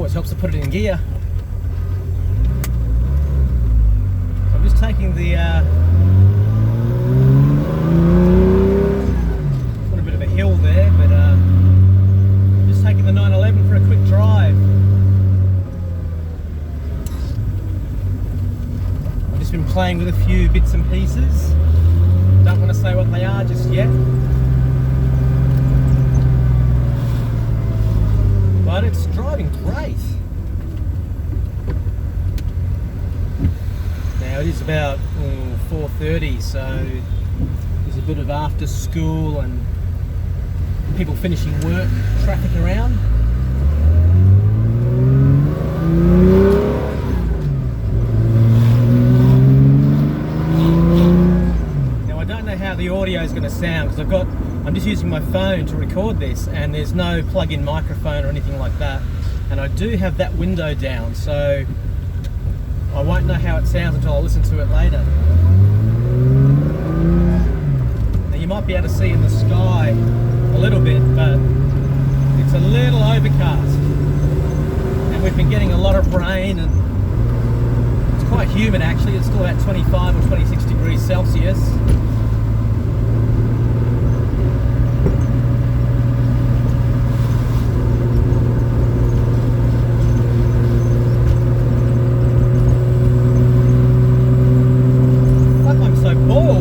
Always helps to put it in gear. So I'm just taking the got a bit of a hill there, but I'm just taking the 911 for a quick drive. I've just been playing with a few bits and pieces. Don't want to say what they are just yet. But it's driving great. Now it is about 4:30, so there's a bit of after school and people finishing work, traffic around. Now I don't know how the audio is going to sound because I'm just using my phone to record this and there's no plug-in microphone or anything like that, and I do have that window down, so I won't know how it sounds until I listen to it later. Now you might be able to see in the sky a little bit, but it's a little overcast and we've been getting a lot of rain and it's quite humid actually. It's still about 25 or 26 degrees Celsius.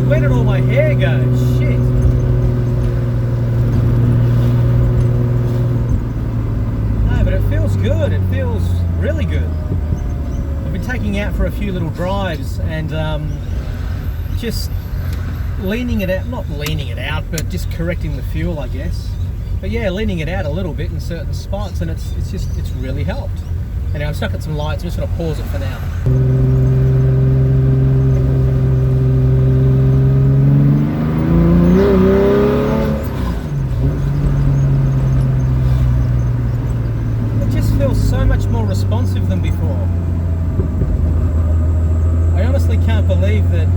Where did all my hair go? Shit. No, but it feels good. It feels really good. I've been taking out for a few little drives and just leaning it out, not leaning it out, but just correcting the fuel, I guess. But yeah, leaning it out a little bit in certain spots, and it's really helped. Anyway, I'm stuck at some lights. I'm just going to pause it for now. So much more responsive than before. I honestly can't believe that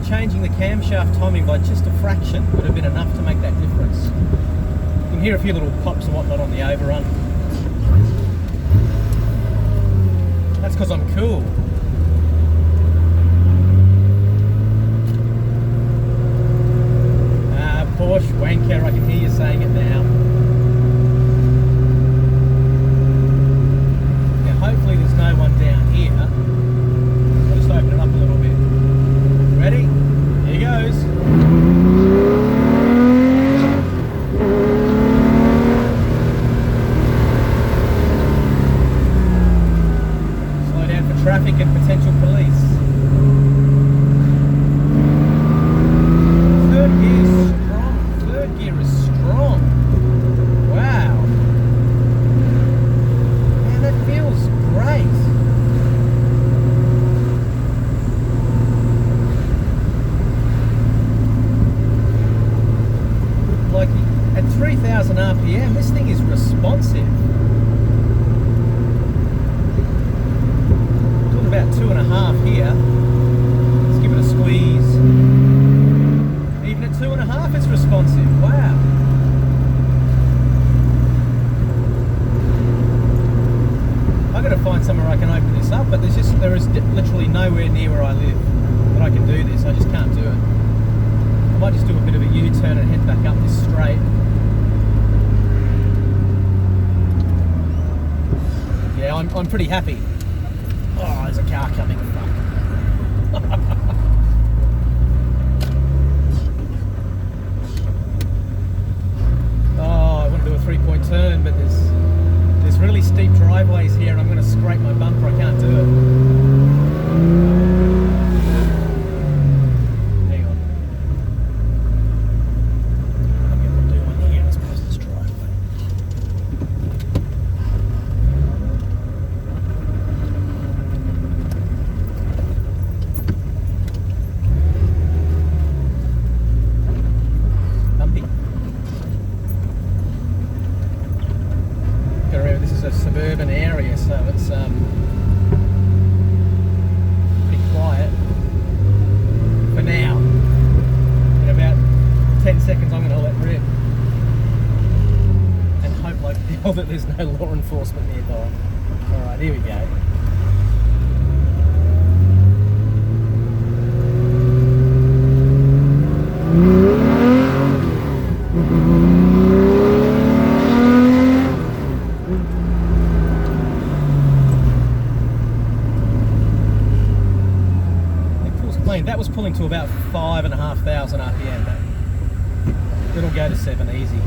changing the camshaft timing by just a fraction would have been enough to make that difference. You can hear a few little pops and whatnot on the overrun. That's because I'm cool. Porsche wanker, I can hear you saying it now. Hopefully there's no one down here. I'll just open it up a little bit. Ready? Here goes. Slow down for traffic and potential police. Third gear is strong. Third gear is strong. Wow. Man, that feels great. Like at 3,000 RPM, this thing is responsive. Talking about 2.5 here. Let's give it a squeeze. Even at 2.5, it's responsive. Wow. I've got to find somewhere I can open this up, but there is literally nowhere near where I live that I can do this. I just can't do it. I might just do a bit of a U-turn and head back up this straight. Yeah, I'm pretty happy. Oh, there's a car coming. Fuck. Oh, I want to do a 3-point turn, but there's really steep driveways here and I'm going to scrape my bumper. I can't do it. Hang on. I'm going to do one here as opposed to this driveway. Bumpy. Carrera, this is a suburban area, so it's pretty quiet for now. In about 10 seconds I'm going to let rip and hope like hell that there's no law enforcement nearby. Alright, here we go. That was pulling to about 5,500 RPM. It'll go to 7 easy.